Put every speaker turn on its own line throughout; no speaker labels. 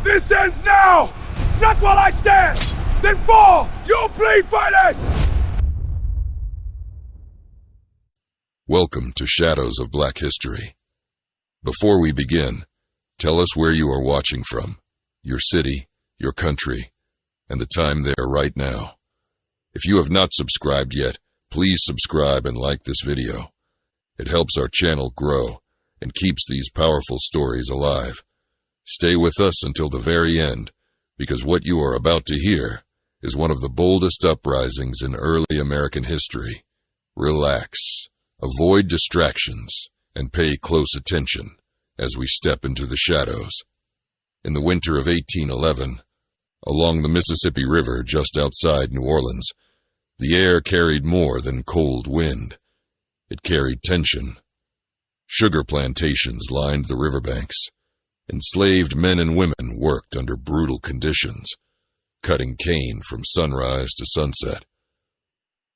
This ends now! Not while I stand! Then fall, you bleed fighters!
Welcome to Shadows of Black History. Before we begin, tell us where you are watching from, your city, your country, and the time there right now. If you have not subscribed yet, please subscribe and like this video. It helps our channel grow and keeps these powerful stories alive. Stay with us until the very end, because what you are about to hear is one of the boldest uprisings in early American history. Relax, avoid distractions, and pay close attention as we step into the shadows. In the winter of 1811, along the Mississippi River just outside New Orleans, the air carried more than cold wind. It carried tension. Sugar plantations lined the riverbanks. Enslaved men and women worked under brutal conditions, cutting cane from sunrise to sunset.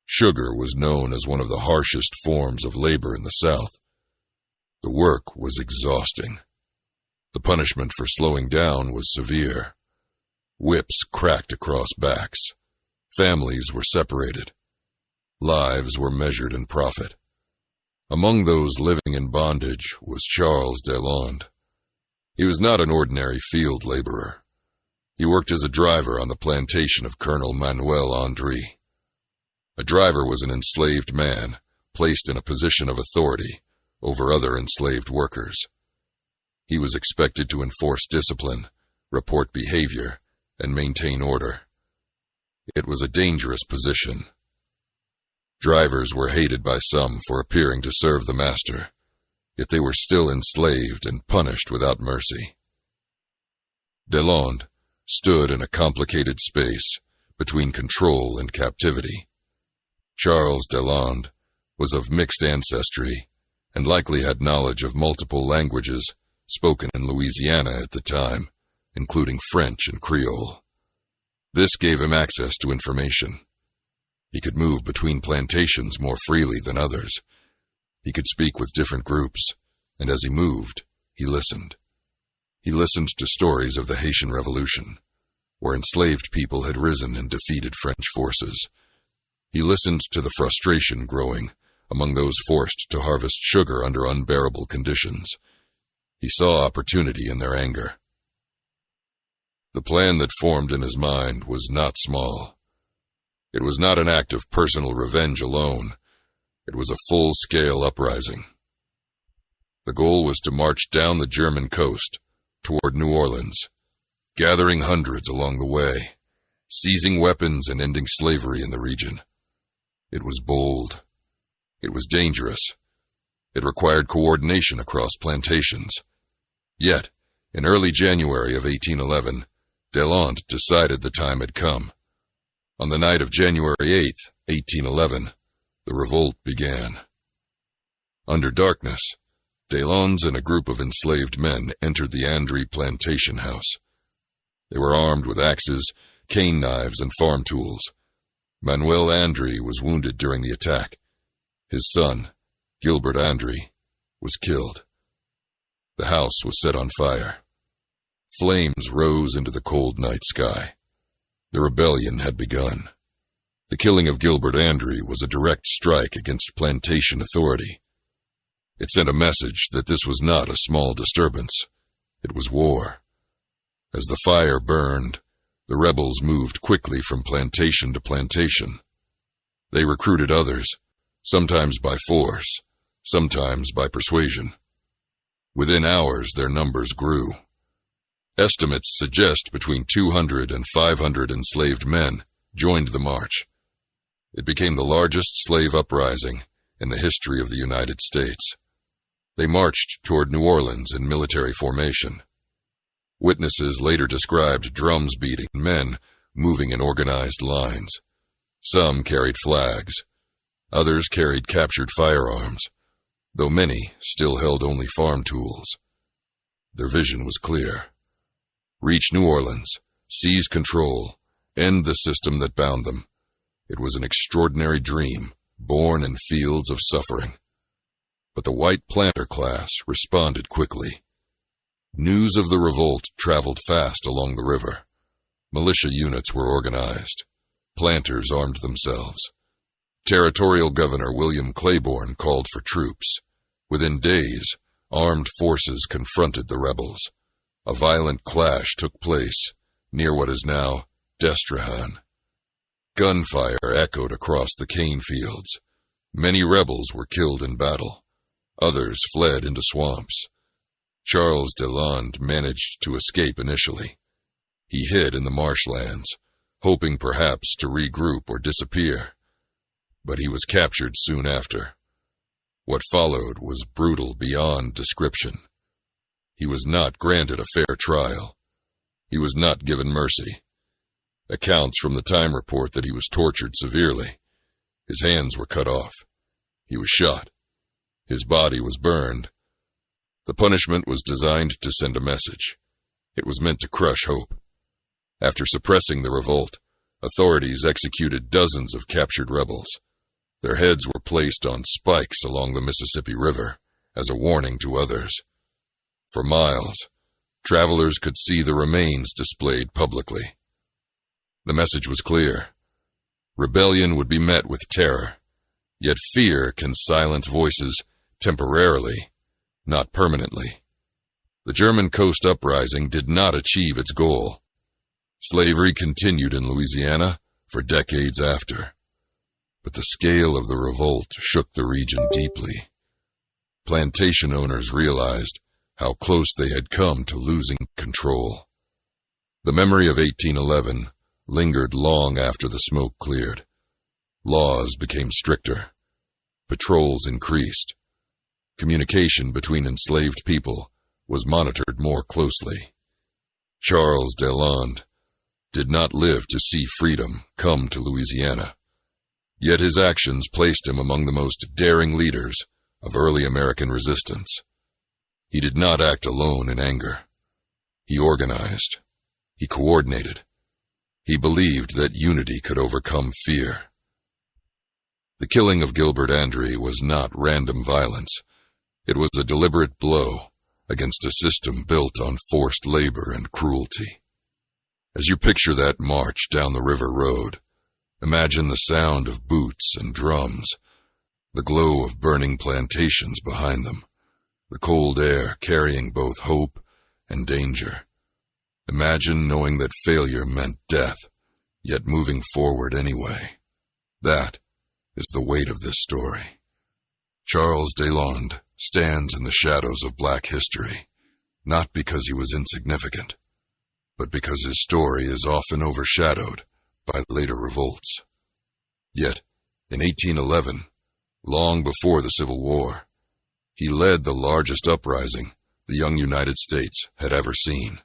Sugar was known as one of the harshest forms of labor in the South. The work was exhausting. The punishment for slowing down was severe. Whips cracked across backs. Families were separated. Lives were measured in profit. Among those living in bondage was Charles Deslondes. He was not an ordinary field laborer. He worked as a driver on the plantation of Colonel Manuel Andry. A driver was an enslaved man placed in a position of authority over other enslaved workers. He was expected to enforce discipline, report behavior, and maintain order. It was a dangerous position. Drivers were hated by some for appearing to serve the master, yet they were still enslaved and punished without mercy. Deslond stood in a complicated space between control and captivity. Charles Deslondes was of mixed ancestry and likely had knowledge of multiple languages spoken in Louisiana at the time, including French and Creole. This gave him access to information. He could move between plantations more freely than others. He could speak with different groups, and as he moved, he listened. He listened to stories of the Haitian Revolution, where enslaved people had risen and defeated French forces. He listened to the frustration growing among those forced to harvest sugar under unbearable conditions. He saw opportunity in their anger. The plan that formed in his mind was not small. It was not an act of personal revenge alone. It was a full-scale uprising. The goal was to march down the German coast toward New Orleans, gathering hundreds along the way, seizing weapons and ending slavery in the region. It was bold. It was dangerous. It required coordination across plantations. Yet, in early January of 1811, Deslond decided the time had come. On the night of January 8th, 1811, the revolt began. Under darkness, Deslondes and a group of enslaved men entered the Andry plantation house. They were armed with axes, cane knives, and farm tools. Manuel Andry was wounded during the attack. His son, Gilbert Andry, was killed. The house was set on fire. Flames rose into the cold night sky. The rebellion had begun. The killing of Gilbert Andry was a direct strike against plantation authority. It sent a message that this was not a small disturbance. It was war. As the fire burned, the rebels moved quickly from plantation to plantation. They recruited others, sometimes by force, sometimes by persuasion. Within hours, their numbers grew. Estimates suggest between 200 and 500 enslaved men joined the march. It became the largest slave uprising in the history of the United States. They marched toward New Orleans in military formation. Witnesses later described drums beating and men moving in organized lines. Some carried flags. Others carried captured firearms, though many still held only farm tools. Their vision was clear. Reach New Orleans, seize control, end the system that bound them. It was an extraordinary dream, born in fields of suffering. But the white planter class responded quickly. News of the revolt traveled fast along the river. Militia units were organized. Planters armed themselves. Territorial Governor William Claiborne called for troops. Within days, armed forces confronted the rebels. A violent clash took place near what is now Deslond. Gunfire echoed across the cane fields. Many rebels were killed in battle. Others fled into swamps. Charles Deslondes managed to escape initially. He hid in the marshlands, hoping perhaps to regroup or disappear. But he was captured soon after. What followed was brutal beyond description. He was not granted a fair trial. He was not given mercy. Accounts from the time report that he was tortured severely. His hands were cut off. He was shot. His body was burned. The punishment was designed to send a message. It was meant to crush hope. After suppressing the revolt, authorities executed dozens of captured rebels. Their heads were placed on spikes along the Mississippi River as a warning to others. For miles, travelers could see the remains displayed publicly. The message was clear. Rebellion would be met with terror, yet fear can silence voices temporarily, not permanently. The German Coast Uprising did not achieve its goal. Slavery continued in Louisiana for decades after. But the scale of the revolt shook the region deeply. Plantation owners realized how close they had come to losing control. The memory of 1811 lingered long after the smoke cleared. Laws became stricter. Patrols increased. Communication between enslaved people was monitored more closely. Charles Deslondes did not live to see freedom come to Louisiana. Yet his actions placed him among the most daring leaders of early American resistance. He did not act alone in anger. He organized. He coordinated. He believed that unity could overcome fear. The killing of Gilbert Andry was not random violence. It was a deliberate blow against a system built on forced labor and cruelty. As you picture that march down the river road, imagine the sound of boots and drums, the glow of burning plantations behind them, the cold air carrying both hope and danger. Imagine knowing that failure meant death, yet moving forward anyway. That is the weight of this story. Charles Deslondes stands in the shadows of black history, not because he was insignificant, but because his story is often overshadowed by later revolts. Yet, in 1811, long before the Civil War, he led the largest uprising the young United States had ever seen.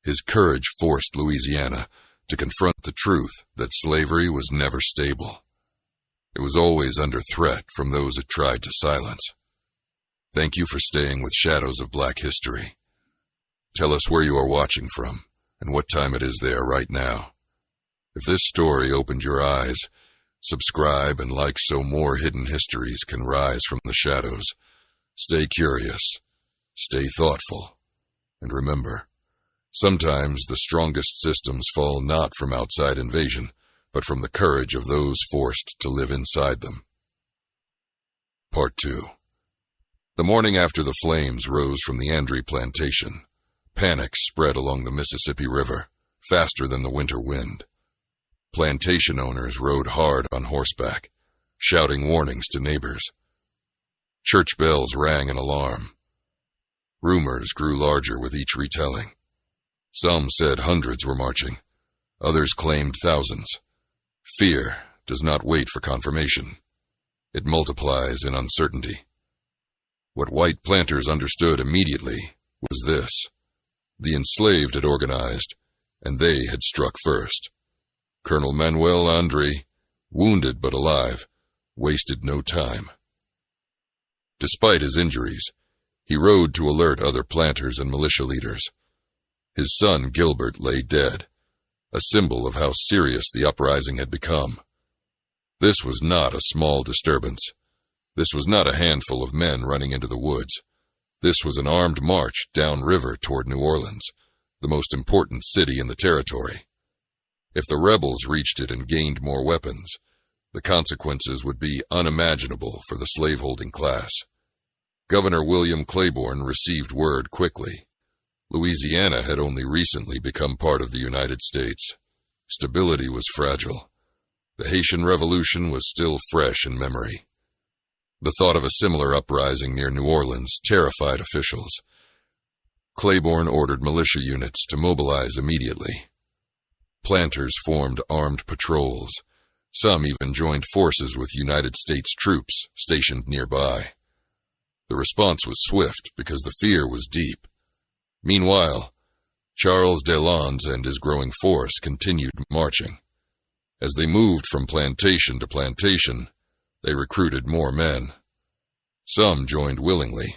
His courage forced Louisiana to confront the truth that slavery was never stable. It was always under threat from those it tried to silence. Thank you for staying with Shadows of Black History. Tell us where you are watching from and what time it is there right now. If this story opened your eyes, subscribe and like so more hidden histories can rise from the shadows. Stay curious, stay thoughtful, and remember, sometimes the strongest systems fall not from outside invasion, but from the courage of those forced to live inside them. Part 2. The morning after the flames rose from the Andry plantation, panic spread along the Mississippi River, faster than the winter wind. Plantation owners rode hard on horseback, shouting warnings to neighbors. Church bells rang an alarm. Rumors grew larger with each retelling. Some said hundreds were marching. Others claimed thousands. Fear does not wait for confirmation. It multiplies in uncertainty. What white planters understood immediately was this. The enslaved had organized, and they had struck first. Colonel Manuel Andry, wounded but alive, wasted no time. Despite his injuries, he rode to alert other planters and militia leaders. His son Gilbert lay dead, a symbol of how serious the uprising had become. This was not a small disturbance. This was not a handful of men running into the woods. This was an armed march downriver toward New Orleans, the most important city in the territory. If the rebels reached it and gained more weapons, the consequences would be unimaginable for the slaveholding class. Governor William Claiborne received word quickly. Louisiana had only recently become part of the United States. Stability was fragile. The Haitian Revolution was still fresh in memory. The thought of a similar uprising near New Orleans terrified officials. Claiborne ordered militia units to mobilize immediately. Planters formed armed patrols. Some even joined forces with United States troops stationed nearby. The response was swift because the fear was deep. Meanwhile, Charles Deslondes and his growing force continued marching. As they moved from plantation to plantation, they recruited more men. Some joined willingly,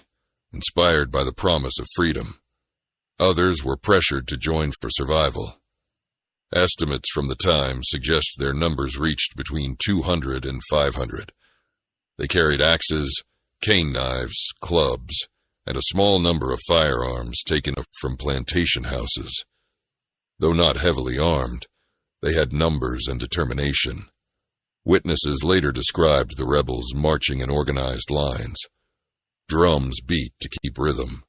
inspired by the promise of freedom. Others were pressured to join for survival. Estimates from the time suggest their numbers reached between 200 and 500. They carried axes, cane knives, clubs, and a small number of firearms taken from plantation houses. Though not heavily armed, they had numbers and determination. Witnesses later described the rebels marching in organized lines. Drums beat to keep rhythm.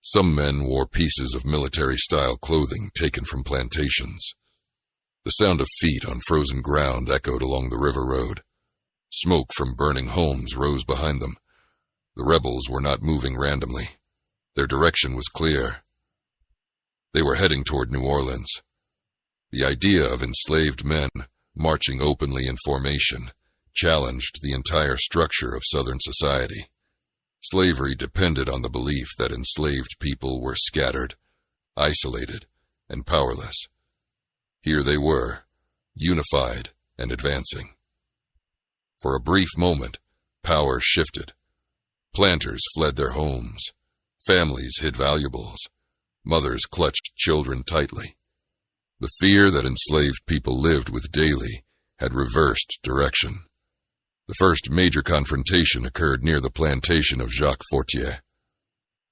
Some men wore pieces of military-style clothing taken from plantations. The sound of feet on frozen ground echoed along the river road. Smoke from burning homes rose behind them. The rebels were not moving randomly. Their direction was clear. They were heading toward New Orleans. The idea of enslaved men marching openly in formation challenged the entire structure of Southern society. Slavery depended on the belief that enslaved people were scattered, isolated, and powerless. Here they were, unified and advancing. For a brief moment, power shifted. Planters fled their homes. Families hid valuables. Mothers clutched children tightly. The fear that enslaved people lived with daily had reversed direction. The first major confrontation occurred near the plantation of Jacques Fortier.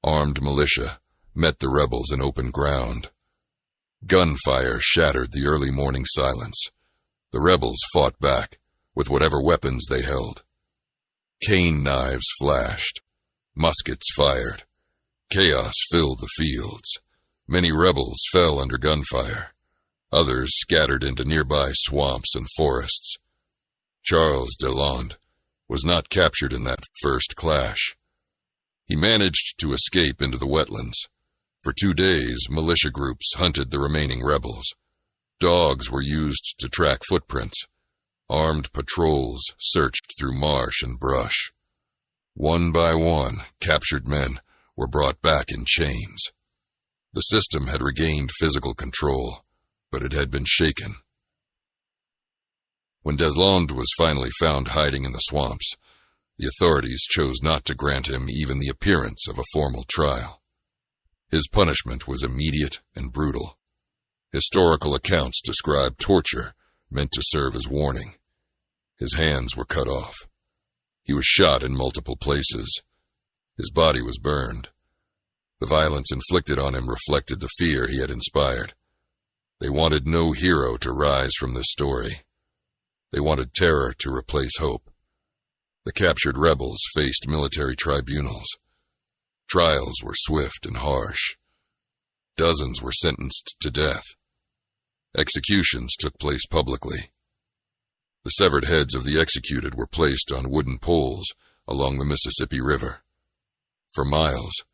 Armed militia met the rebels in open ground. Gunfire shattered the early morning silence. The rebels fought back with whatever weapons they held. Cane knives flashed. Muskets fired. Chaos filled the fields. Many rebels fell under gunfire. Others scattered into nearby swamps and forests. Charles Deslondes was not captured in that first clash. He managed to escape into the wetlands. For 2 days, militia groups hunted the remaining rebels. Dogs were used to track footprints. Armed patrols searched through marsh and brush. One by one, captured men were brought back in chains. The system had regained physical control, but it had been shaken. When Deslond was finally found hiding in the swamps, the authorities chose not to grant him even the appearance of a formal trial. His punishment was immediate and brutal. Historical accounts describe torture meant to serve as warning. His hands were cut off. He was shot in multiple places. His body was burned. The violence inflicted on him reflected the fear he had inspired. They wanted no hero to rise from this story. They wanted terror to replace hope. The captured rebels faced military tribunals. Trials were swift and harsh. Dozens were sentenced to death. Executions took place publicly. The severed heads of the executed were placed on wooden poles along the Mississippi River. For miles,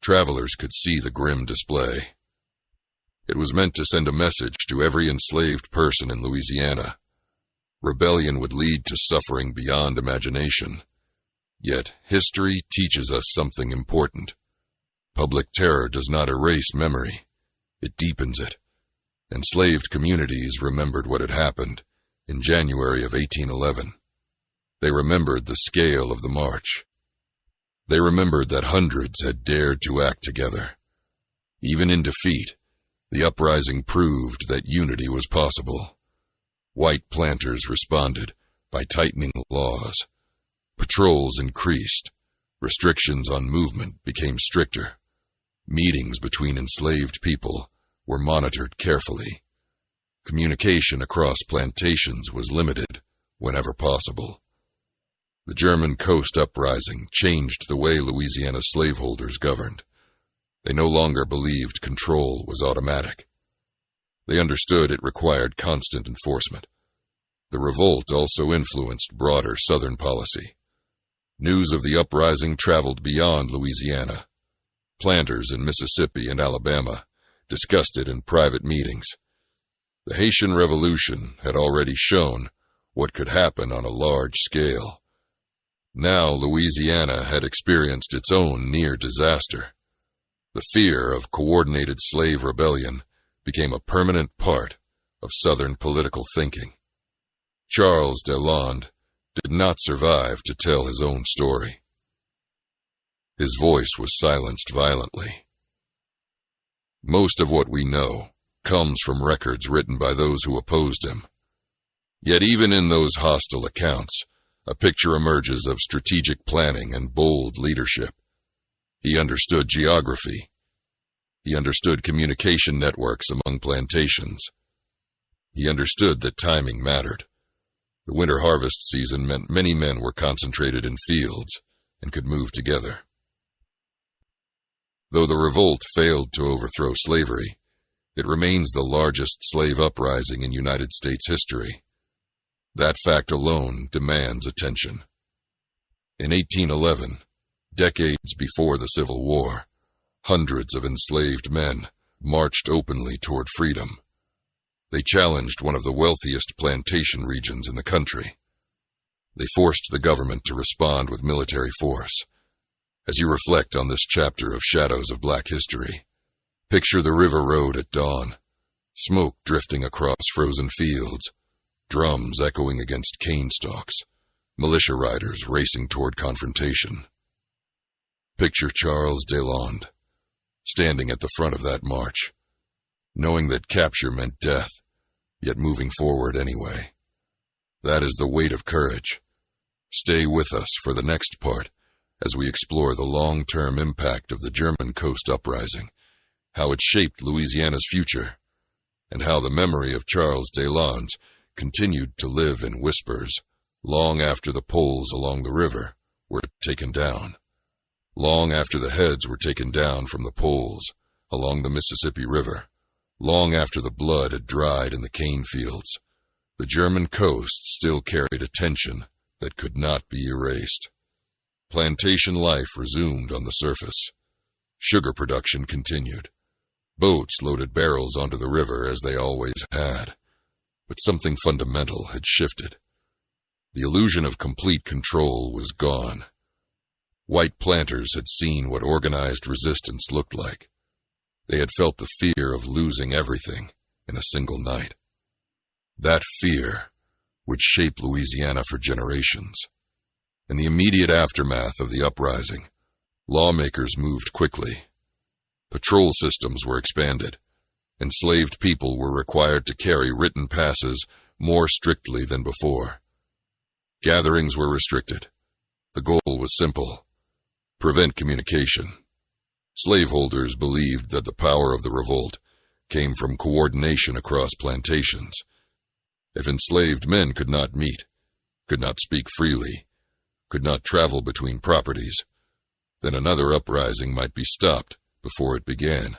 travelers could see the grim display. It was meant to send a message to every enslaved person in Louisiana. Rebellion would lead to suffering beyond imagination. Yet history teaches us something important. Public terror does not erase memory. It deepens it. Enslaved communities remembered what had happened in January of 1811. They remembered the scale of the march. They remembered that hundreds had dared to act together. Even in defeat, the uprising proved that unity was possible. White planters responded by tightening laws. Patrols increased. Restrictions on movement became stricter. Meetings between enslaved people were monitored carefully. Communication across plantations was limited whenever possible. The German Coast Uprising changed the way Louisiana slaveholders governed. They no longer believed control was automatic. They understood it required constant enforcement. The revolt also influenced broader Southern policy. News of the uprising traveled beyond Louisiana. Planters in Mississippi and Alabama discussed it in private meetings. The Haitian Revolution had already shown what could happen on a large scale. Now Louisiana had experienced its own near disaster. The fear of coordinated slave rebellion became a permanent part of Southern political thinking. Charles Deslondes did not survive to tell his own story. His voice was silenced violently. Most of what we know comes from records written by those who opposed him. Yet even in those hostile accounts, a picture emerges of strategic planning and bold leadership. He understood geography. He understood communication networks among plantations. He understood that timing mattered. The winter harvest season meant many men were concentrated in fields and could move together. Though the revolt failed to overthrow slavery, it remains the largest slave uprising in United States history. That fact alone demands attention. In 1811, decades before the Civil War, hundreds of enslaved men marched openly toward freedom. They challenged one of the wealthiest plantation regions in the country. They forced the government to respond with military force. As you reflect on this chapter of Shadows of Black History, picture the river road at dawn, smoke drifting across frozen fields, drums echoing against cane stalks, militia riders racing toward confrontation. Picture Charles Deslondes, standing at the front of that march, knowing that capture meant death, yet moving forward anyway. That is the weight of courage. Stay with us for the next part as we explore the long-term impact of the German Coast Uprising, how it shaped Louisiana's future, and how the memory of Charles Deslondes continued to live in whispers long after the poles along the river were taken down, long after the heads were taken down from the poles along the Mississippi River, long after the blood had dried in the cane fields. The German coast still carried a tension that could not be erased. Plantation life resumed on the surface. Sugar production continued. Boats loaded barrels onto the river as they always had. But something fundamental had shifted. The illusion of complete control was gone. White planters had seen what organized resistance looked like. They had felt the fear of losing everything in a single night. That fear would shape Louisiana for generations. In the immediate aftermath of the uprising, lawmakers moved quickly. Patrol systems were expanded. Enslaved people were required to carry written passes more strictly than before. Gatherings were restricted. The goal was simple: prevent communication. Slaveholders believed that the power of the revolt came from coordination across plantations. If enslaved men could not meet, could not speak freely, could not travel between properties, then another uprising might be stopped before it began.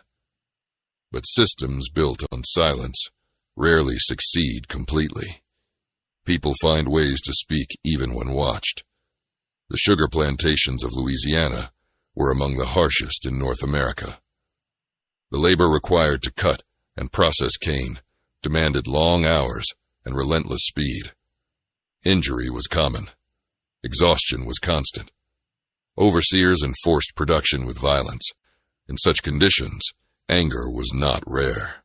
But systems built on silence rarely succeed completely. People find ways to speak even when watched. The sugar plantations of Louisiana were among the harshest in North America. The labor required to cut and process cane demanded long hours and relentless speed. Injury was common. Exhaustion was constant. Overseers enforced production with violence. In such conditions, anger was not rare.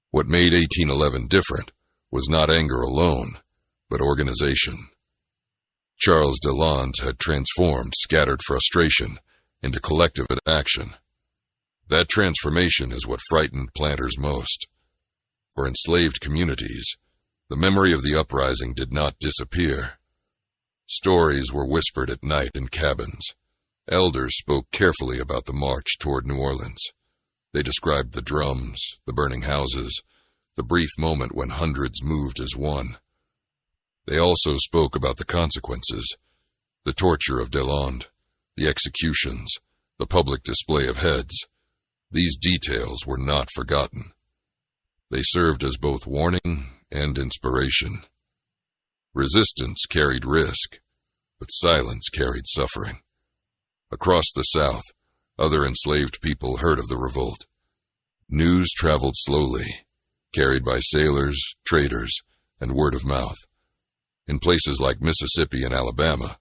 What made 1811 different was not anger alone, but organization. Charles Deslondes had transformed scattered frustration into collective action. That transformation is what frightened planters most. For enslaved communities, the memory of the uprising did not disappear. Stories were whispered at night in cabins. Elders spoke carefully about the march toward New Orleans. They described the drums, the burning houses, the brief moment when hundreds moved as one. They also spoke about the consequences, the torture of Deslond, the executions, the public display of heads. These details were not forgotten. They served as both warning and inspiration. Resistance carried risk, but silence carried suffering. Across the South, other enslaved people heard of the revolt. News traveled slowly, carried by sailors, traders, and word of mouth. In places like Mississippi and Alabama,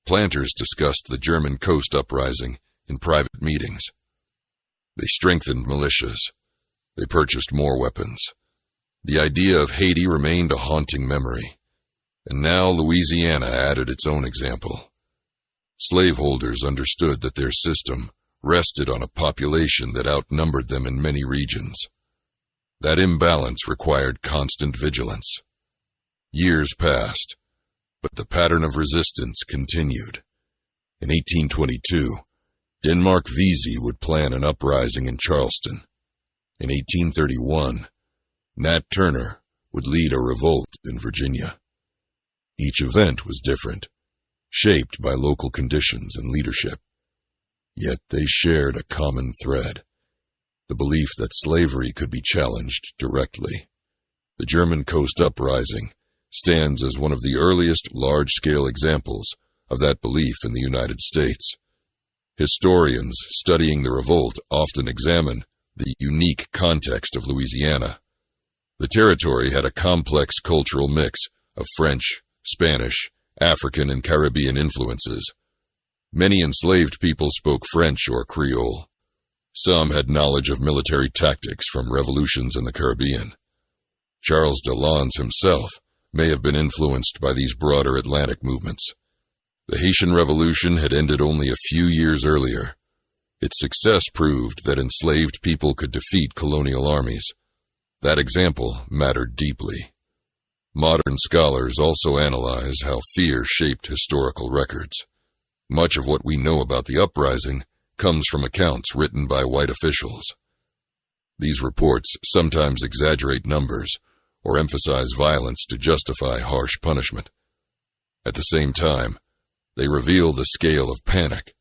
planters discussed the German Coast Uprising in private meetings. They strengthened militias. They purchased more weapons. The idea of Haiti remained a haunting memory, and now Louisiana added its own example. Slaveholders understood that their system rested on a population that outnumbered them in many regions. That imbalance required constant vigilance. Years passed, but the pattern of resistance continued. In 1822, Denmark Vesey would plan an uprising in Charleston. In 1831, Nat Turner would lead a revolt in Virginia. Each event was different, shaped by local conditions and leadership. Yet they shared a common thread, the belief that slavery could be challenged directly. The German Coast Uprising stands as one of the earliest large-scale examples of that belief in the United States. Historians studying the revolt often examine the unique context of Louisiana. The territory had a complex cultural mix of French, Spanish, African, and Caribbean influences. Many enslaved people spoke French or Creole. Some had knowledge of military tactics from revolutions in the Caribbean. Charles Deslondes himself may have been influenced by these broader Atlantic movements. The Haitian Revolution had ended only a few years earlier. Its success proved that enslaved people could defeat colonial armies. That example mattered deeply. Modern scholars also analyze how fear shaped historical records. Much of what we know about the uprising comes from accounts written by white officials. These reports sometimes exaggerate numbers or emphasize violence to justify harsh punishment. At the same time, they reveal the scale of panic.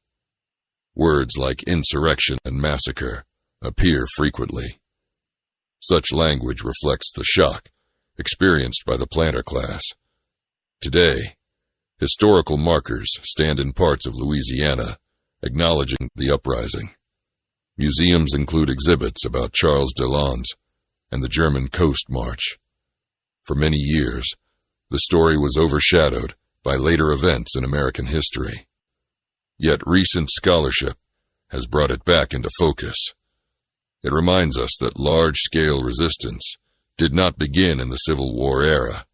Words like insurrection and massacre appear frequently. Such language reflects the shock experienced by the planter class. Today, historical markers stand in parts of Louisiana acknowledging the uprising. Museums include exhibits about Charles Deslondes and the German Coast March. For many years, the story was overshadowed by later events in American history. Yet recent scholarship has brought it back into focus. It reminds us that large-scale resistance did not begin in the Civil War era.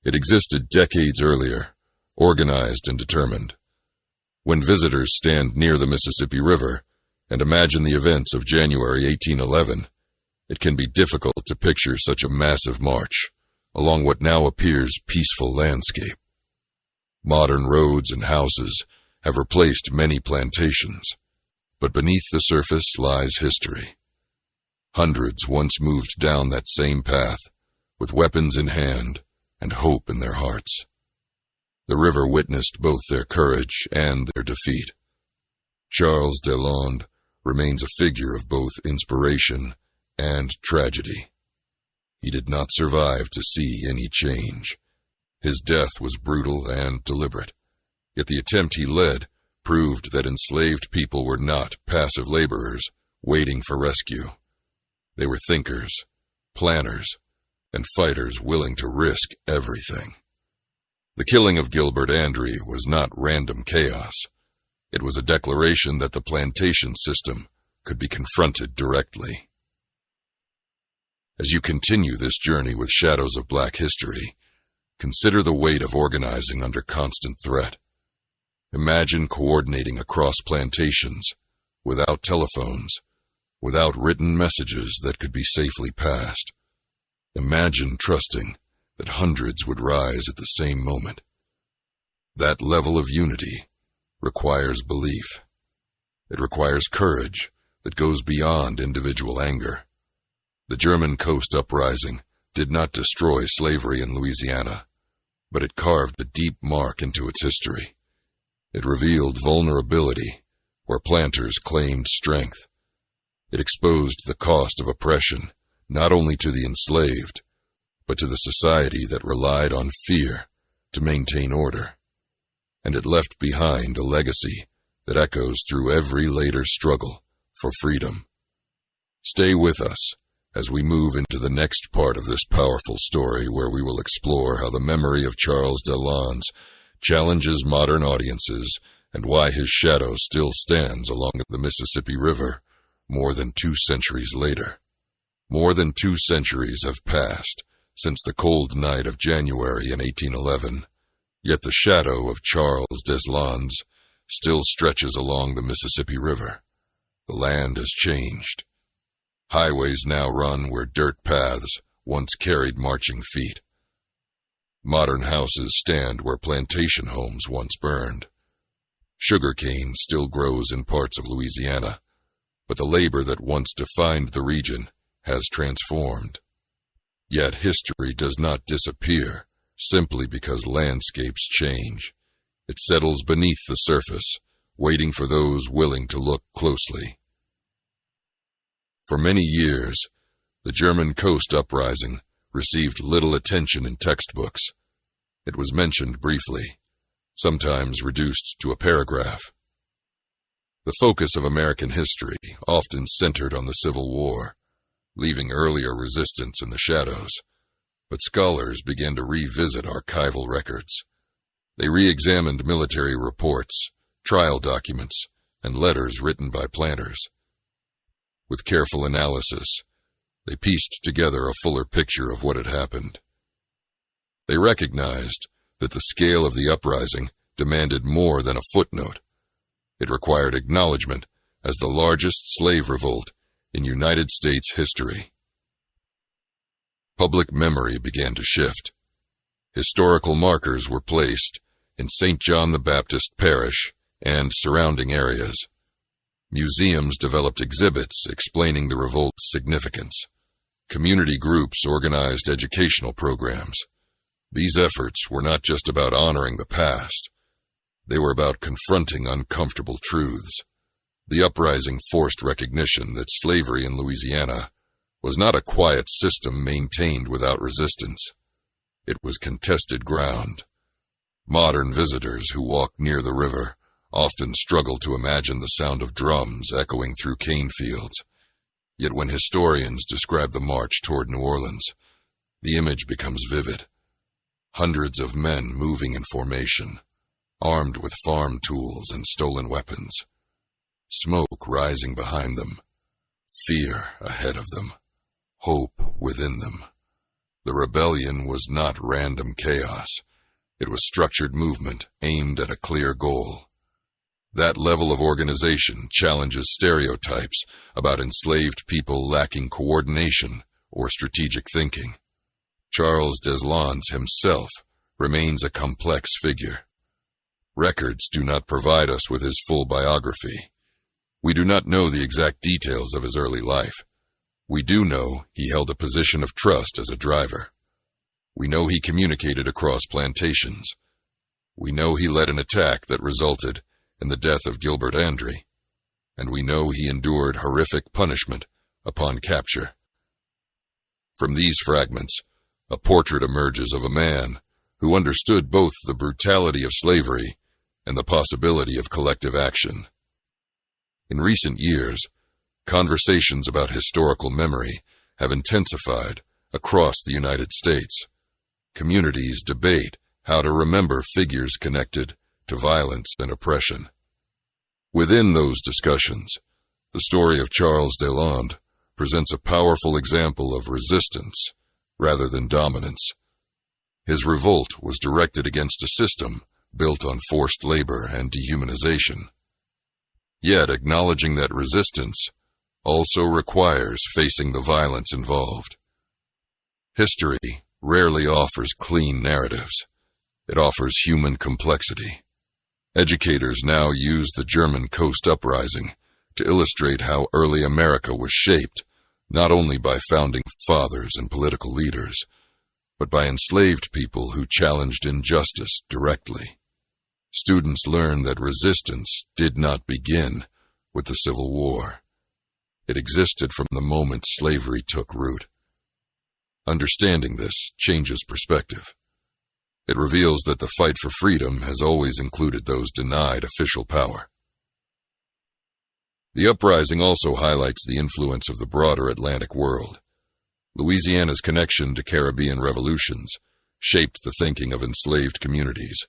It existed decades earlier, organized and determined. When visitors stand near the Mississippi River and imagine the events of January 1811, it can be difficult to picture such a massive march along what now appears peaceful landscape. Modern roads and houses have replaced many plantations, but beneath the surface lies history. Hundreds once moved down that same path, with weapons in hand and hope in their hearts. The river witnessed both their courage and their defeat. Charles Deslondes remains a figure of both inspiration and tragedy. He did not survive to see any change. His death was brutal and deliberate, yet the attempt he led proved that enslaved people were not passive laborers waiting for rescue. They were thinkers, planners, and fighters willing to risk everything. The killing of Gilbert Andry was not random chaos. It was a declaration that the plantation system could be confronted directly. As you continue this journey with Shadows of Black History, consider the weight of organizing under constant threat. Imagine coordinating across plantations, without telephones, without written messages that could be safely passed. Imagine trusting that hundreds would rise at the same moment. That level of unity requires belief. It requires courage that goes beyond individual anger. The German Coast Uprising did not destroy slavery in Louisiana, but it carved a deep mark into its history. It revealed vulnerability where planters claimed strength. It exposed the cost of oppression not only to the enslaved, but to the society that relied on fear to maintain order. And it left behind a legacy that echoes through every later struggle for freedom. Stay with us as we move into the next part of this powerful story, where we will explore how the memory of Charles Deslondes challenges modern audiences and why his shadow still stands along the Mississippi River more than 2 centuries later. More than 2 centuries have passed since the cold night of January in 1811, yet the shadow of Charles Deslondes still stretches along the Mississippi River. The land has changed. Highways now run where dirt paths once carried marching feet. Modern houses stand where plantation homes once burned. Sugarcane still grows in parts of Louisiana, but the labor that once defined the region has transformed. Yet history does not disappear simply because landscapes change. It settles beneath the surface, waiting for those willing to look closely. For many years, the German Coast Uprising received little attention in textbooks. It was mentioned briefly, sometimes reduced to a paragraph. The focus of American history often centered on the Civil War, leaving earlier resistance in the shadows. But scholars began to revisit archival records. They re-examined military reports, trial documents, and letters written by planters. With careful analysis, they pieced together a fuller picture of what had happened. They recognized that the scale of the uprising demanded more than a footnote. It required acknowledgement as the largest slave revolt in United States history. Public memory began to shift. Historical markers were placed in St. John the Baptist Parish and surrounding areas. Museums developed exhibits explaining the revolt's significance. Community groups organized educational programs. These efforts were not just about honoring the past. They were about confronting uncomfortable truths. The uprising forced recognition that slavery in Louisiana was not a quiet system maintained without resistance. It was contested ground. Modern visitors who walked near the river often struggle to imagine the sound of drums echoing through cane fields. Yet when historians describe the march toward New Orleans, the image becomes vivid. Hundreds of men moving in formation, armed with farm tools and stolen weapons. Smoke rising behind them, fear ahead of them, hope within them. The rebellion was not random chaos. It was structured movement aimed at a clear goal. That level of organization challenges stereotypes about enslaved people lacking coordination or strategic thinking. Charles Deslondes himself remains a complex figure. Records do not provide us with his full biography. We do not know the exact details of his early life. We do know he held a position of trust as a driver. We know he communicated across plantations. We know he led an attack that resulted in the death of Manuel Andry, and we know he endured horrific punishment upon capture. From these fragments, a portrait emerges of a man who understood both the brutality of slavery and the possibility of collective action. In recent years, conversations about historical memory have intensified across the United States. Communities debate how to remember figures connected to violence and oppression. Within those discussions, the story of Charles Deslondes presents a powerful example of resistance rather than dominance. His revolt was directed against a system built on forced labor and dehumanization. Yet acknowledging that resistance also requires facing the violence involved. History rarely offers clean narratives. It offers human complexity. Educators now use the German Coast Uprising to illustrate how early America was shaped not only by founding fathers and political leaders, but by enslaved people who challenged injustice directly. Students learn that resistance did not begin with the Civil War. It existed from the moment slavery took root. Understanding this changes perspective. It reveals that the fight for freedom has always included those denied official power. The uprising also highlights the influence of the broader Atlantic world. Louisiana's connection to Caribbean revolutions shaped the thinking of enslaved communities.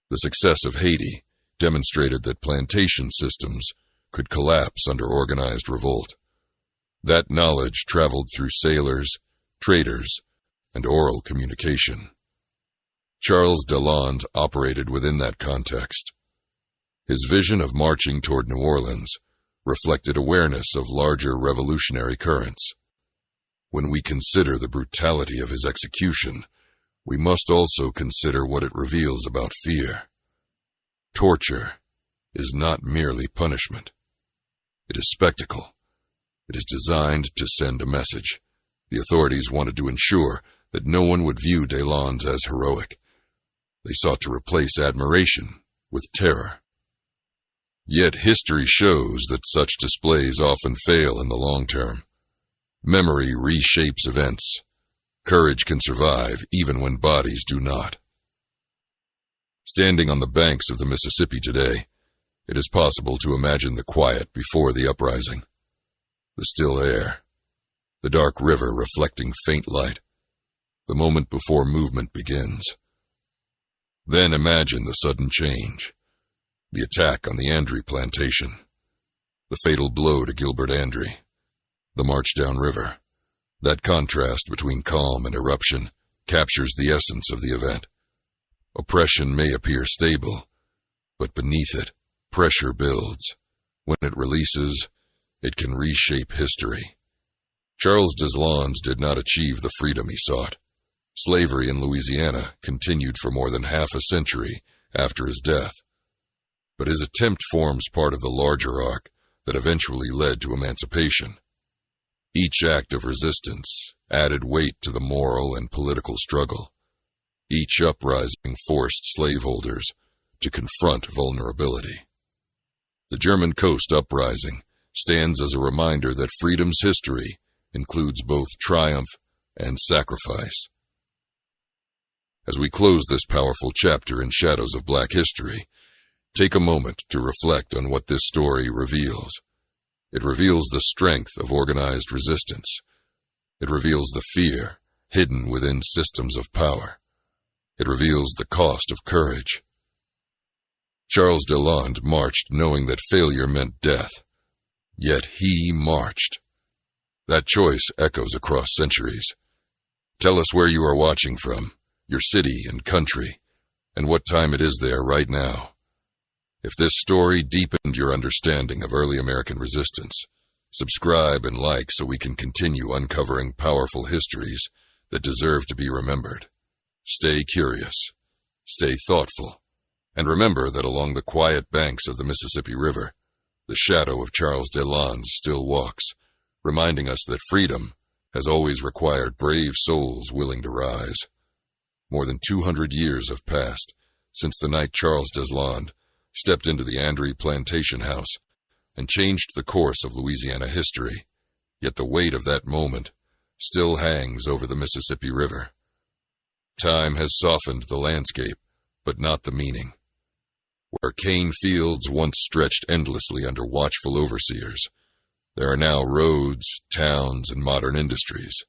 The success of Haiti demonstrated that plantation systems could collapse under organized revolt. That knowledge traveled through sailors, traders, and oral communication. Charles Deslondes operated within that context. His vision of marching toward New Orleans reflected awareness of larger revolutionary currents. When we consider the brutality of his execution, we must also consider what it reveals about fear. Torture is not merely punishment. It is spectacle. It is designed to send a message. The authorities wanted to ensure that no one would view Deslondes as heroic. They sought to replace admiration with terror. Yet history shows that such displays often fail in the long term. Memory reshapes events. Courage can survive even when bodies do not. Standing on the banks of the Mississippi today, it is possible to imagine the quiet before the uprising. The still air, the dark river reflecting faint light, the moment before movement begins. Then imagine the sudden change, the attack on the Andry plantation, the fatal blow to Gilbert Andry, the march downriver. That contrast between calm and eruption captures the essence of the event. Oppression may appear stable, but beneath it, pressure builds. When it releases, it can reshape history. Charles Deslondes did not achieve the freedom he sought. Slavery in Louisiana continued for more than half a century after his death. But his attempt forms part of the larger arc that eventually led to emancipation. Each act of resistance added weight to the moral and political struggle. Each uprising forced slaveholders to confront vulnerability. The German Coast Uprising stands as a reminder that freedom's history includes both triumph and sacrifice. As we close this powerful chapter in Shadows of Black History, take a moment to reflect on what this story reveals. It reveals the strength of organized resistance. It reveals the fear hidden within systems of power. It reveals the cost of courage. Charles Deslondes marched knowing that failure meant death. Yet he marched. That choice echoes across centuries. Tell us where you are watching from, your city and country, and what time it is there right now. If this story deepened your understanding of early American resistance, subscribe and like so we can continue uncovering powerful histories that deserve to be remembered. Stay curious, stay thoughtful, and remember that along the quiet banks of the Mississippi River, the shadow of Charles Deslondes still walks, reminding us that freedom has always required brave souls willing to rise. More than 200 years have passed since the night Charles Deslondes stepped into the Andry plantation house and changed the course of Louisiana history, yet the weight of that moment still hangs over the Mississippi River. Time has softened the landscape, but not the meaning. Where cane fields once stretched endlessly under watchful overseers, there are now roads, towns, and modern industries.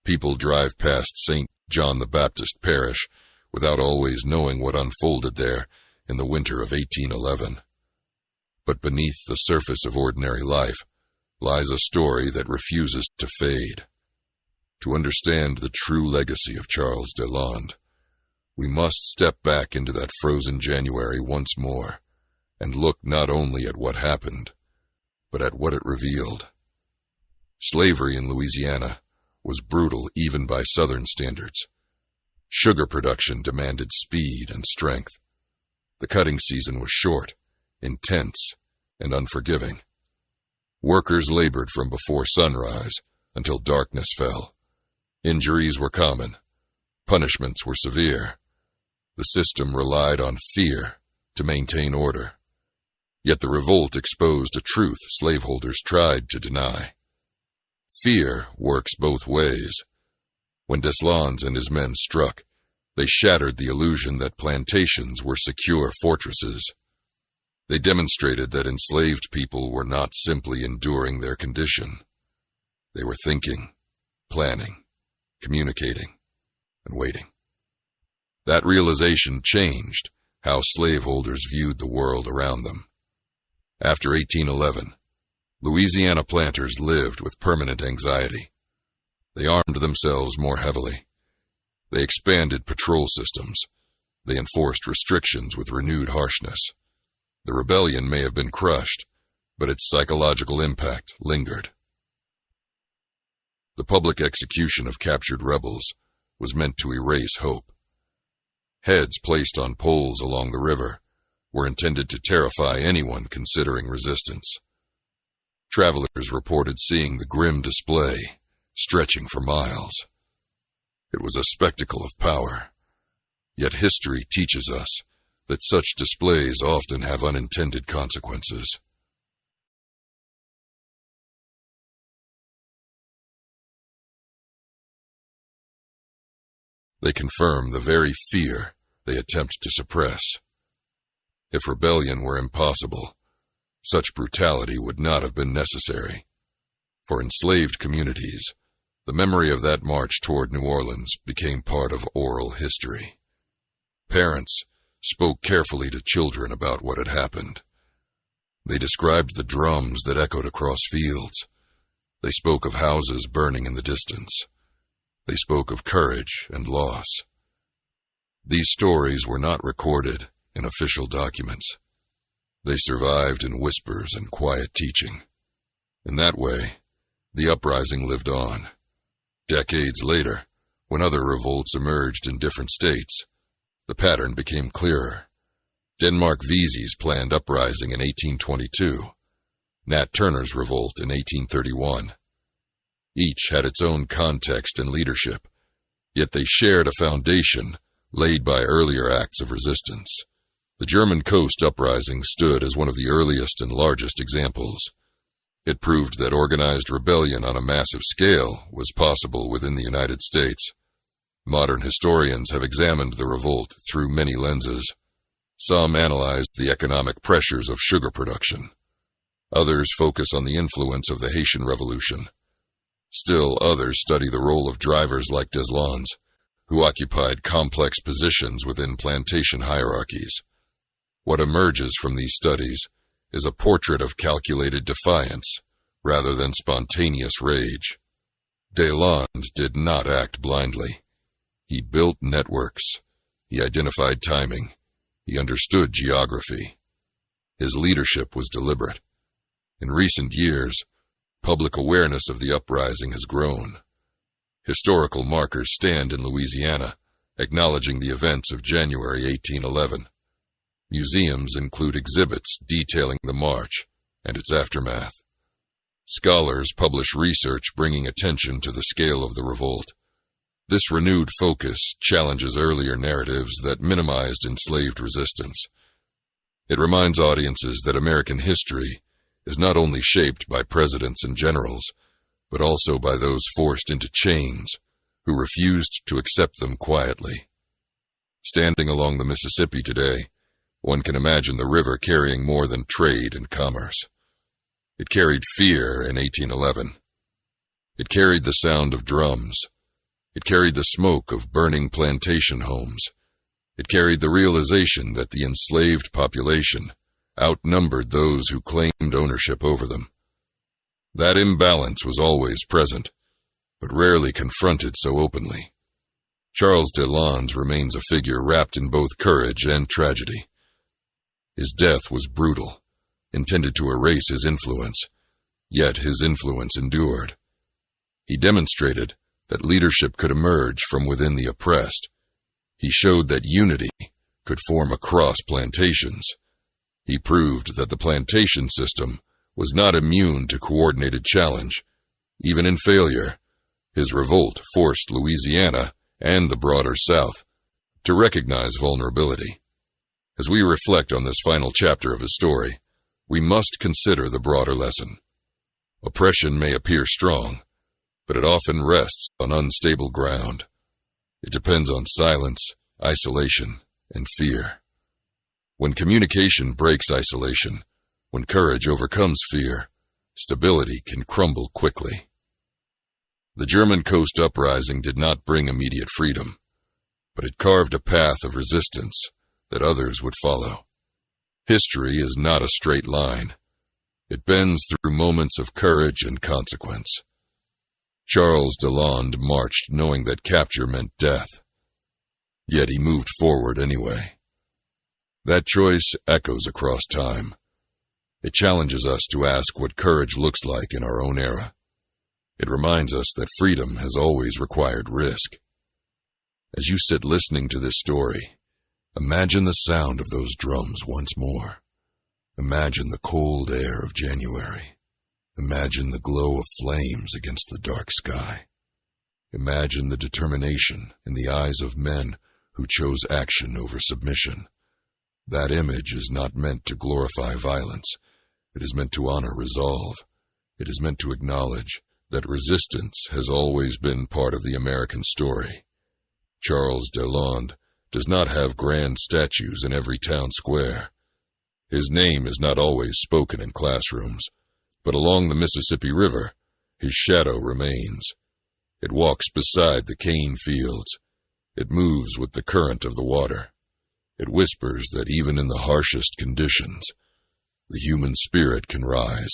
People drive past St. John the Baptist Parish without always knowing what unfolded there in the winter of 1811. But beneath the surface of ordinary life lies a story that refuses to fade. To understand the true legacy of Charles Deslondes, we must step back into that frozen January once more and look not only at what happened, but at what it revealed. Slavery in Louisiana was brutal even by Southern standards. Sugar production demanded speed and strength. The cutting season was short, intense, and unforgiving. Workers labored from before sunrise until darkness fell. Injuries were common. Punishments were severe. The system relied on fear to maintain order. Yet the revolt exposed a truth slaveholders tried to deny. Fear works both ways. When Deslondes and his men struck, they shattered the illusion that plantations were secure fortresses. They demonstrated that enslaved people were not simply enduring their condition. They were thinking, planning, communicating, and waiting. That realization changed how slaveholders viewed the world around them. After 1811, Louisiana planters lived with permanent anxiety. They armed themselves more heavily. They expanded patrol systems. They enforced restrictions with renewed harshness. The rebellion may have been crushed, but its psychological impact lingered. The public execution of captured rebels was meant to erase hope. Heads placed on poles along the river were intended to terrify anyone considering resistance. Travelers reported seeing the grim display stretching for miles. It was a spectacle of power. Yet history teaches us that such displays often have unintended consequences. They confirm the very fear they attempt to suppress. If rebellion were impossible, such brutality would not have been necessary. For enslaved communities, the memory of that march toward New Orleans became part of oral history. Parents spoke carefully to children about what had happened. They described the drums that echoed across fields. They spoke of houses burning in the distance. They spoke of courage and loss. These stories were not recorded in official documents. They survived in whispers and quiet teaching. In that way, the uprising lived on. Decades later, when other revolts emerged in different states, the pattern became clearer. Denmark Vesey's planned uprising in 1822, Nat Turner's revolt in 1831. Each had its own context and leadership, yet they shared a foundation laid by earlier acts of resistance. The German Coast Uprising stood as one of the earliest and largest examples. It proved that organized rebellion on a massive scale was possible within the United States. Modern historians have examined the revolt through many lenses. Some analyzed the economic pressures of sugar production. Others focus on the influence of the Haitian Revolution. Still others study the role of drivers like Deslondes, who occupied complex positions within plantation hierarchies. What emerges from these studies is a portrait of calculated defiance rather than spontaneous rage. Deslondes did not act blindly. He built networks. He identified timing. He understood geography. His leadership was deliberate. In recent years, public awareness of the uprising has grown. Historical markers stand in Louisiana, acknowledging the events of January 1811. Museums include exhibits detailing the march and its aftermath. Scholars publish research bringing attention to the scale of the revolt. This renewed focus challenges earlier narratives that minimized enslaved resistance. It reminds audiences that American history is not only shaped by presidents and generals, but also by those forced into chains who refused to accept them quietly. Standing along the Mississippi today, one can imagine the river carrying more than trade and commerce. It carried fear in 1811. It carried the sound of drums. It carried the smoke of burning plantation homes. It carried the realization that the enslaved population outnumbered those who claimed ownership over them. That imbalance was always present, but rarely confronted so openly. Charles Deslondes remains a figure wrapped in both courage and tragedy. His death was brutal, intended to erase his influence, yet his influence endured. He demonstrated that leadership could emerge from within the oppressed. He showed that unity could form across plantations. He proved that the plantation system was not immune to coordinated challenge. Even in failure, his revolt forced Louisiana and the broader South to recognize vulnerability. As we reflect on this final chapter of his story, we must consider the broader lesson. Oppression may appear strong, but it often rests on unstable ground. It depends on silence, isolation, and fear. When communication breaks isolation, when courage overcomes fear, stability can crumble quickly. The German Coast Uprising did not bring immediate freedom, but it carved a path of resistance that others would follow. History is not a straight line. It bends through moments of courage and consequence. Charles Deslondes marched knowing that capture meant death. Yet he moved forward anyway. That choice echoes across time. It challenges us to ask what courage looks like in our own era. It reminds us that freedom has always required risk. As you sit listening to this story, imagine the sound of those drums once more. Imagine the cold air of January. Imagine the glow of flames against the dark sky. Imagine the determination in the eyes of men who chose action over submission. That image is not meant to glorify violence. It is meant to honor resolve. It is meant to acknowledge that resistance has always been part of the American story. Charles Deslondes does not have grand statues in every town square. His name is not always spoken in classrooms, but along the Mississippi River, his shadow remains. It walks beside the cane fields. It moves with the current of the water. It whispers that even in the harshest conditions, the human spirit can rise.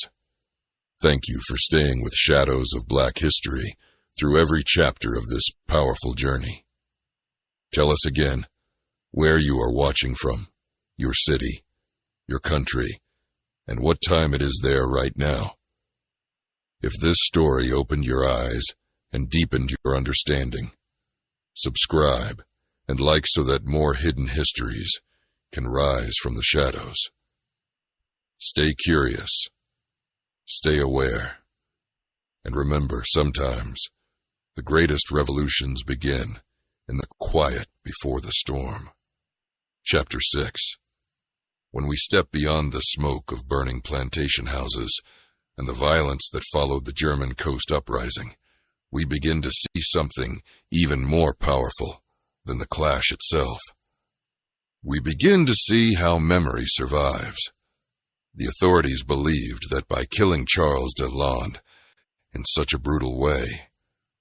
Thank you for staying with Shadows of Black History through every chapter of this powerful journey. Tell us again where you are watching from, your city, your country, and what time it is there right now. If this story opened your eyes and deepened your understanding, subscribe and like so that more hidden histories can rise from the shadows. Stay curious, stay aware, and remember sometimes the greatest revolutions begin in the quiet before the storm. Chapter 6. When we step beyond the smoke of burning plantation houses and the violence that followed the German Coast Uprising, we begin to see something even more powerful than the clash itself. We begin to see how memory survives. The authorities believed that by killing Charles Deslondes in such a brutal way,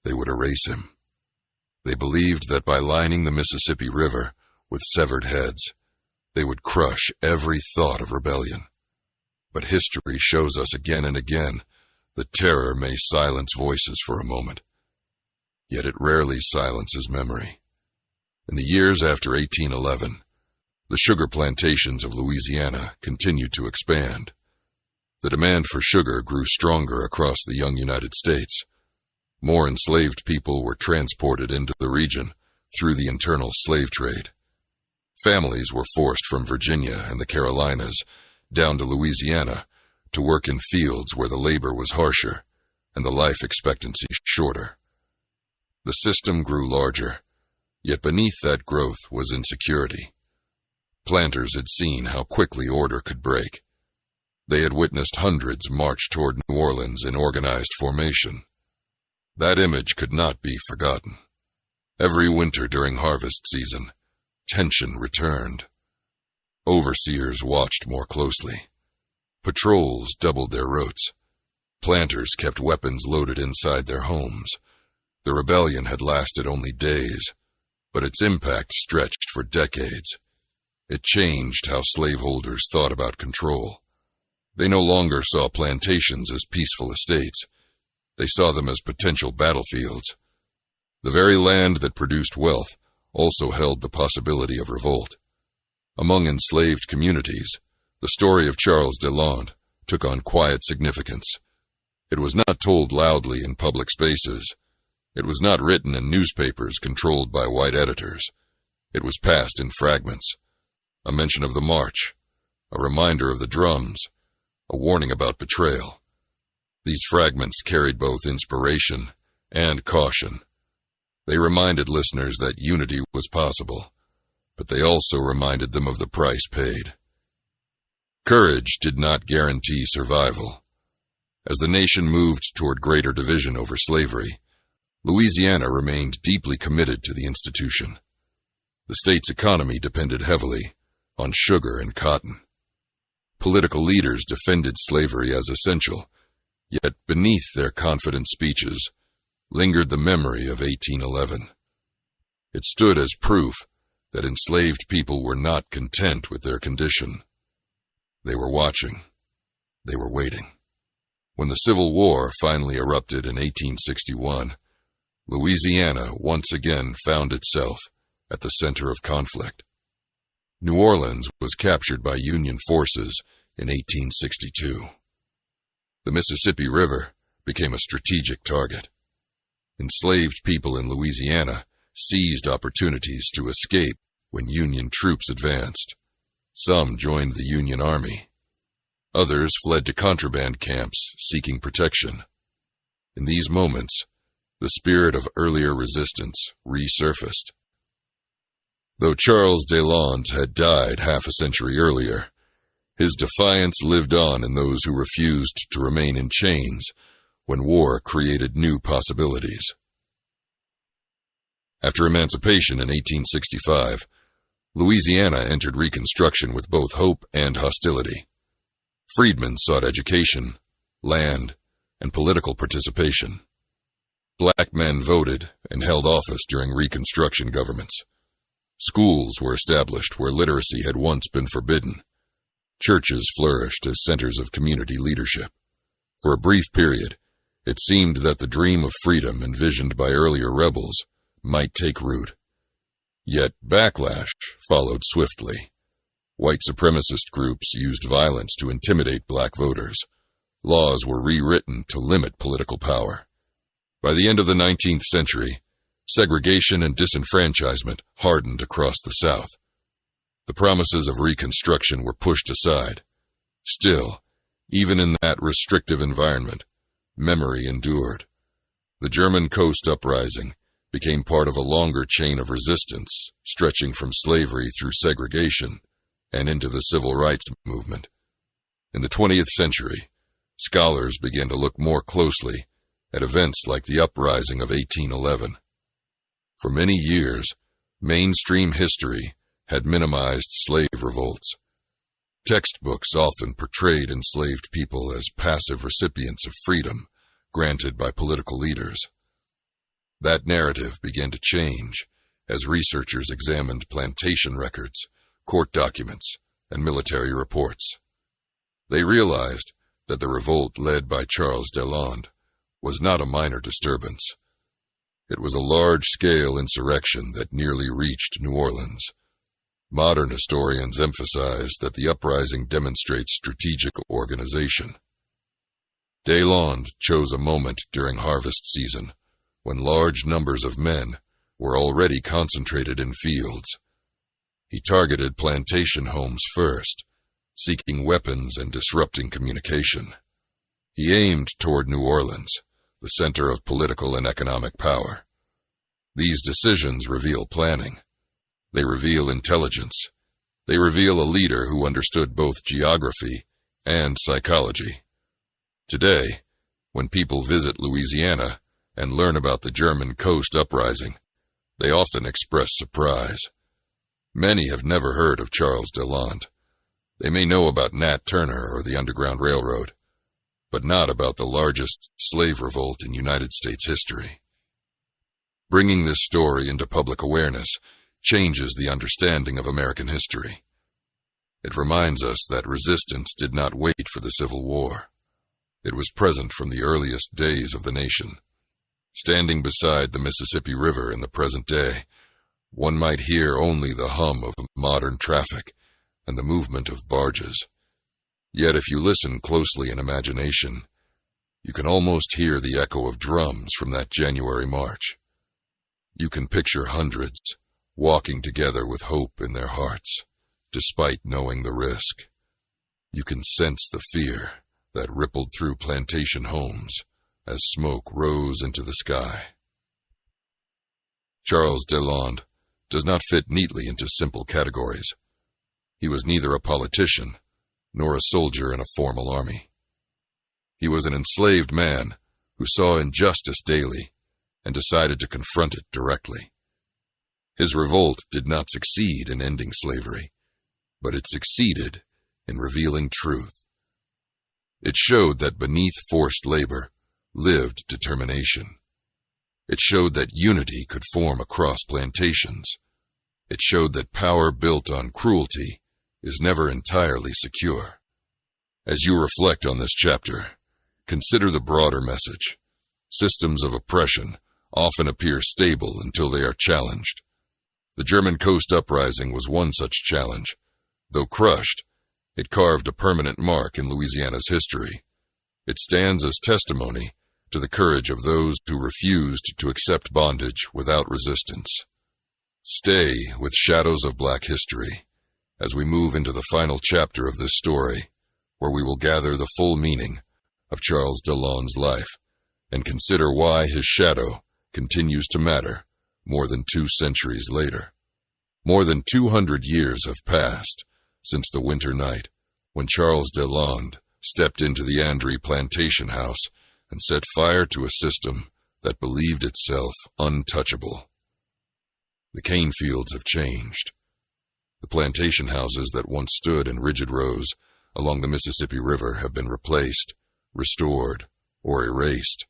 they would erase him. They believed that by lining the Mississippi River with severed heads, they would crush every thought of rebellion. But history shows us again and again that terror may silence voices for a moment. Yet it rarely silences memory. In the years after 1811, the sugar plantations of Louisiana continued to expand. The demand for sugar grew stronger across the young United States. More enslaved people were transported into the region through the internal slave trade. Families were forced from Virginia and the Carolinas down to Louisiana to work in fields where the labor was harsher and the life expectancy shorter. The system grew larger, yet beneath that growth was insecurity. Planters had seen how quickly order could break. They had witnessed hundreds march toward New Orleans in organized formation. That image could not be forgotten. Every winter during harvest season, tension returned. Overseers watched more closely. Patrols doubled their routes. Planters kept weapons loaded inside their homes. The rebellion had lasted only days, but its impact stretched for decades. It changed how slaveholders thought about control. They no longer saw plantations as peaceful estates. They saw them as potential battlefields. The very land that produced wealth also held the possibility of revolt. Among enslaved communities, the story of Charles Deslondes took on quiet significance. It was not told loudly in public spaces. It was not written in newspapers controlled by white editors. It was passed in fragments, a mention of the march, a reminder of the drums, a warning about betrayal. These fragments carried both inspiration and caution. They reminded listeners that unity was possible, but they also reminded them of the price paid. Courage did not guarantee survival. As the nation moved toward greater division over slavery, Louisiana remained deeply committed to the institution. The state's economy depended heavily on sugar and cotton. Political leaders defended slavery as essential, yet beneath their confident speeches lingered the memory of 1811. It stood as proof that enslaved people were not content with their condition. They were watching. They were waiting. When the Civil War finally erupted in 1861, Louisiana once again found itself at the center of conflict. New Orleans was captured by Union forces in 1862. The Mississippi River became a strategic target. Enslaved people in Louisiana seized opportunities to escape when Union troops advanced. Some joined the Union Army. Others fled to contraband camps seeking protection. In these moments, the spirit of earlier resistance resurfaced. Though Charles Deslondes had died half a century earlier, his defiance lived on in those who refused to remain in chains when war created new possibilities. After emancipation in 1865, Louisiana entered Reconstruction with both hope and hostility. Freedmen sought education, land, and political participation. Black men voted and held office during Reconstruction governments. Schools were established where literacy had once been forbidden. Churches flourished as centers of community leadership. For a brief period, it seemed that the dream of freedom envisioned by earlier rebels might take root. Yet backlash followed swiftly. White supremacist groups used violence to intimidate black voters. Laws were rewritten to limit political power. By the end of the 19th century, segregation and disenfranchisement hardened across the South. The promises of Reconstruction were pushed aside. Still, even in that restrictive environment, memory endured. The German Coast Uprising became part of a longer chain of resistance, stretching from slavery through segregation and into the civil rights movement. In the 20th century, scholars began to look more closely at events like the uprising of 1811. For many years, mainstream history had minimized slave revolts. Textbooks often portrayed enslaved people as passive recipients of freedom granted by political leaders. That narrative began to change as researchers examined plantation records, court documents, and military reports. They realized that the revolt led by Charles Deslondes was not a minor disturbance. It was a large-scale insurrection that nearly reached New Orleans. Modern historians emphasize that the uprising demonstrates strategic organization. Deslondes chose a moment during harvest season, when large numbers of men were already concentrated in fields. He targeted plantation homes first, seeking weapons and disrupting communication. He aimed toward New Orleans, the center of political and economic power. These decisions reveal planning. They reveal intelligence. They reveal a leader who understood both geography and psychology. Today, when people visit Louisiana and learn about the German Coast Uprising, they often express surprise. Many have never heard of Charles Deslondes. They may know about Nat Turner or the Underground Railroad, but not about the largest slave revolt in United States history. Bringing this story into public awareness changes the understanding of American history. It reminds us that resistance did not wait for the Civil War. It was present from the earliest days of the nation. Standing beside the Mississippi River in the present day, one might hear only the hum of modern traffic and the movement of barges. Yet if you listen closely in imagination, you can almost hear the echo of drums from that January march. You can picture hundreds walking together with hope in their hearts, despite knowing the risk. You can sense the fear that rippled through plantation homes as smoke rose into the sky. Charles Deslondes does not fit neatly into simple categories. He was neither a politician nor a soldier in a formal army. He was an enslaved man who saw injustice daily and decided to confront it directly. His revolt did not succeed in ending slavery, but it succeeded in revealing truth. It showed that beneath forced labor lived determination. It showed that unity could form across plantations. It showed that power built on cruelty is never entirely secure. As you reflect on this chapter, consider the broader message. Systems of oppression often appear stable until they are challenged. The German Coast Uprising was one such challenge. Though crushed, it carved a permanent mark in Louisiana's history. It stands as testimony to the courage of those who refused to accept bondage without resistance. Stay with Shadows of Black History as we move into the final chapter of this story, where we will gather the full meaning of Charles Deslondes' life and consider why his shadow continues to matter more than 2 centuries later. More than 200 years have passed since the winter night when Charles Deslondes stepped into the Andry plantation house and set fire to a system that believed itself untouchable. The cane fields have changed. The plantation houses that once stood in rigid rows along the Mississippi River have been replaced, restored, or erased.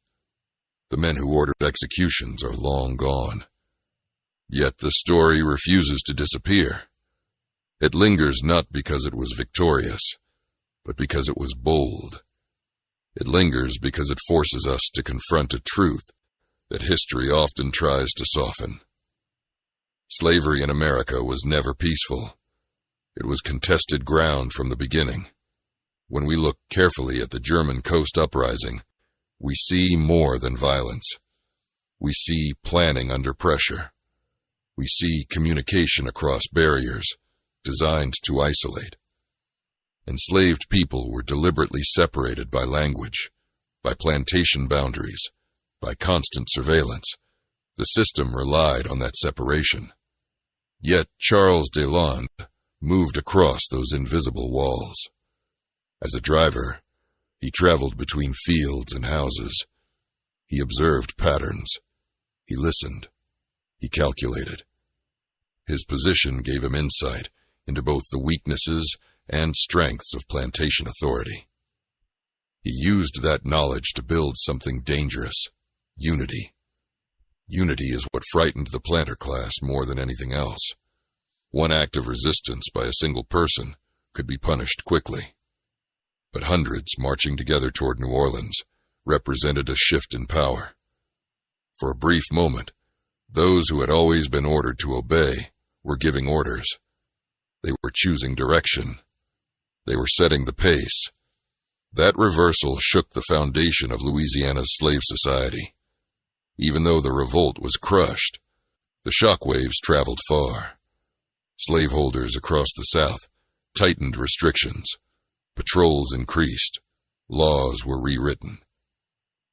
The men who ordered executions are long gone. Yet the story refuses to disappear. It lingers not because it was victorious, but because it was bold. It lingers because it forces us to confront a truth that history often tries to soften. Slavery in America was never peaceful. It was contested ground from the beginning. When we look carefully at the German Coast Uprising, we see more than violence. We see planning under pressure. We see communication across barriers designed to isolate. Enslaved people were deliberately separated by language, by plantation boundaries, by constant surveillance. The system relied on that separation. Yet Charles Deslondes moved across those invisible walls. As a driver, he traveled between fields and houses. He observed patterns. He listened. He calculated. His position gave him insight into both the weaknesses and strengths of plantation authority. He used that knowledge to build something dangerous: unity. Unity is what frightened the planter class more than anything else. One act of resistance by a single person could be punished quickly. But hundreds marching together toward New Orleans represented a shift in power. For a brief moment, those who had always been ordered to obey were giving orders. They were choosing direction. They were setting the pace. That reversal shook the foundation of Louisiana's slave society. Even though the revolt was crushed, the shockwaves traveled far. Slaveholders across the South tightened restrictions. Patrols increased. Laws were rewritten.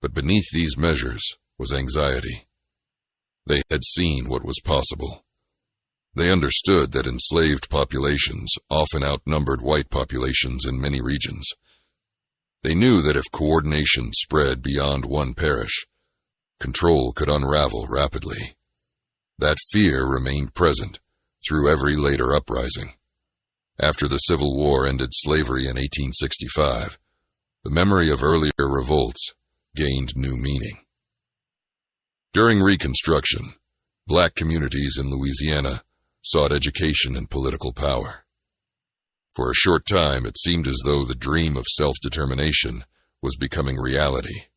But beneath these measures was anxiety. They had seen what was possible. They understood that enslaved populations often outnumbered white populations in many regions. They knew that if coordination spread beyond one parish, control could unravel rapidly. That fear remained present through every later uprising. After the Civil War ended slavery in 1865, the memory of earlier revolts gained new meaning. During Reconstruction, black communities in Louisiana sought education and political power. For a short time, it seemed as though the dream of self-determination was becoming reality.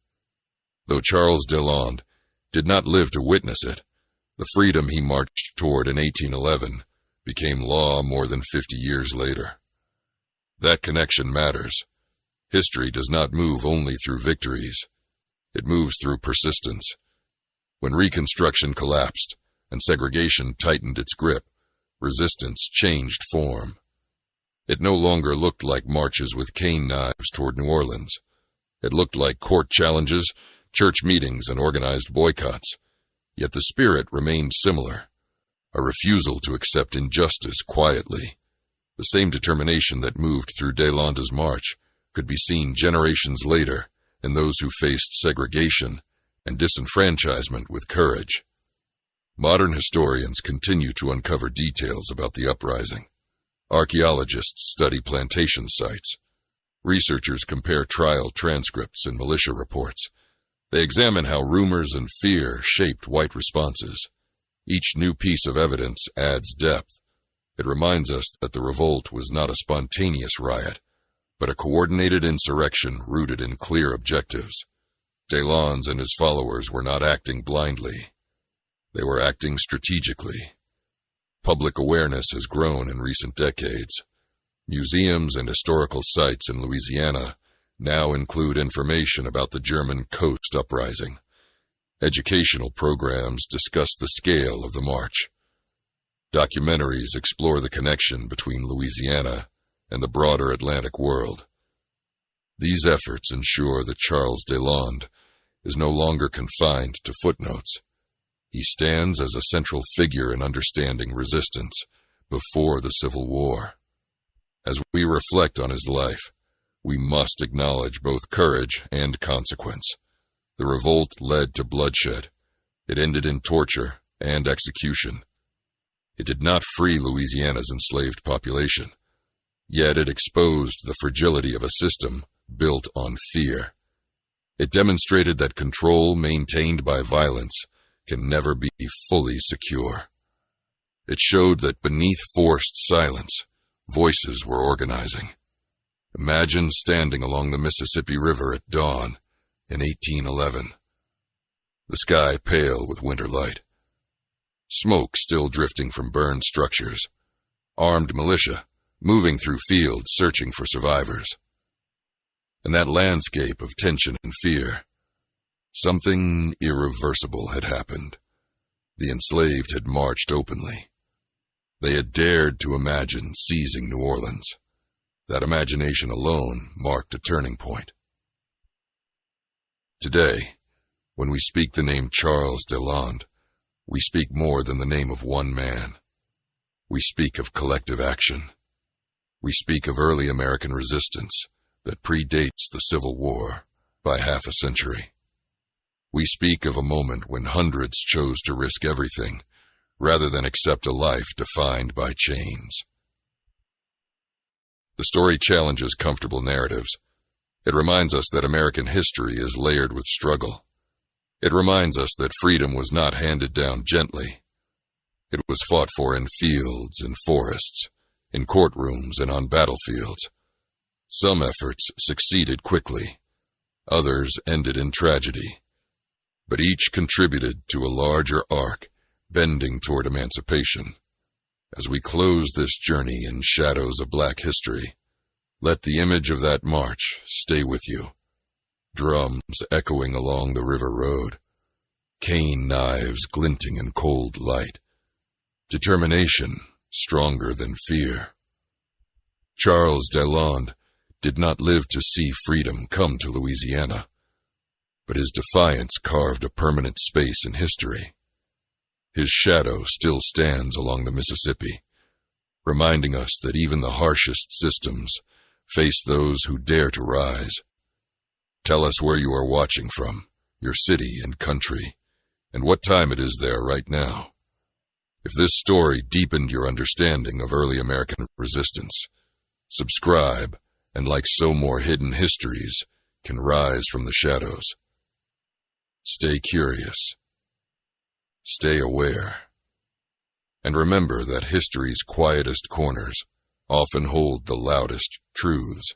Though Charles Deslondes did not live to witness it, the freedom he marched toward in 1811 became law more than 50 years later. That connection matters. History does not move only through victories. It moves through persistence. When Reconstruction collapsed and segregation tightened its grip, resistance changed form. It no longer looked like marches with cane knives toward New Orleans. It looked like court challenges, church meetings, and organized boycotts. Yet the spirit remained similar, a refusal to accept injustice quietly. The same determination that moved through Deslondes' march could be seen generations later in those who faced segregation and disenfranchisement with courage. Modern historians continue to uncover details about the uprising. Archaeologists study plantation sites. Researchers compare trial transcripts and militia reports. They examine how rumors and fear shaped white responses. Each new piece of evidence adds depth. It reminds us that the revolt was not a spontaneous riot, but a coordinated insurrection rooted in clear objectives. Deslondes and his followers were not acting blindly. They were acting strategically. Public awareness has grown in recent decades. Museums and historical sites in Louisiana now include information about the German Coast Uprising. Educational programs discuss the scale of the march. Documentaries explore the connection between Louisiana and the broader Atlantic world. These efforts ensure that Charles Deslondes is no longer confined to footnotes. He stands as a central figure in understanding resistance before the Civil War. As we reflect on his life, we must acknowledge both courage and consequence. The revolt led to bloodshed. It ended in torture and execution. It did not free Louisiana's enslaved population, yet it exposed the fragility of a system built on fear. It demonstrated that control maintained by violence can never be fully secure. It showed that beneath forced silence, voices were organizing. Imagine standing along the Mississippi River at dawn in 1811. The sky pale with winter light. Smoke still drifting from burned structures. Armed militia moving through fields searching for survivors. In that landscape of tension and fear, something irreversible had happened. The enslaved had marched openly. They had dared to imagine seizing New Orleans. That imagination alone marked a turning point. Today, when we speak the name Charles Deslondes, we speak more than the name of one man. We speak of collective action. We speak of early American resistance that predates the Civil War by half a century. We speak of a moment when hundreds chose to risk everything rather than accept a life defined by chains. The story challenges comfortable narratives. It reminds us that American history is layered with struggle. It reminds us that freedom was not handed down gently. It was fought for in fields and forests, in courtrooms and on battlefields. Some efforts succeeded quickly. Others ended in tragedy. But each contributed to a larger arc, bending toward emancipation. As we close this journey in shadows of Black history, let the image of that march stay with you. Drums echoing along the river road, cane knives glinting in cold light, determination stronger than fear. Charles Deslondes did not live to see freedom come to Louisiana, but his defiance carved a permanent space in history. His shadow still stands along the Mississippi, reminding us that even the harshest systems face those who dare to rise. Tell us where you are watching from, your city and country, and what time it is there right now. If this story deepened your understanding of early American resistance, subscribe, and like so more hidden histories, can rise from the shadows. Stay curious. Stay aware. And remember that history's quietest corners often hold the loudest truths.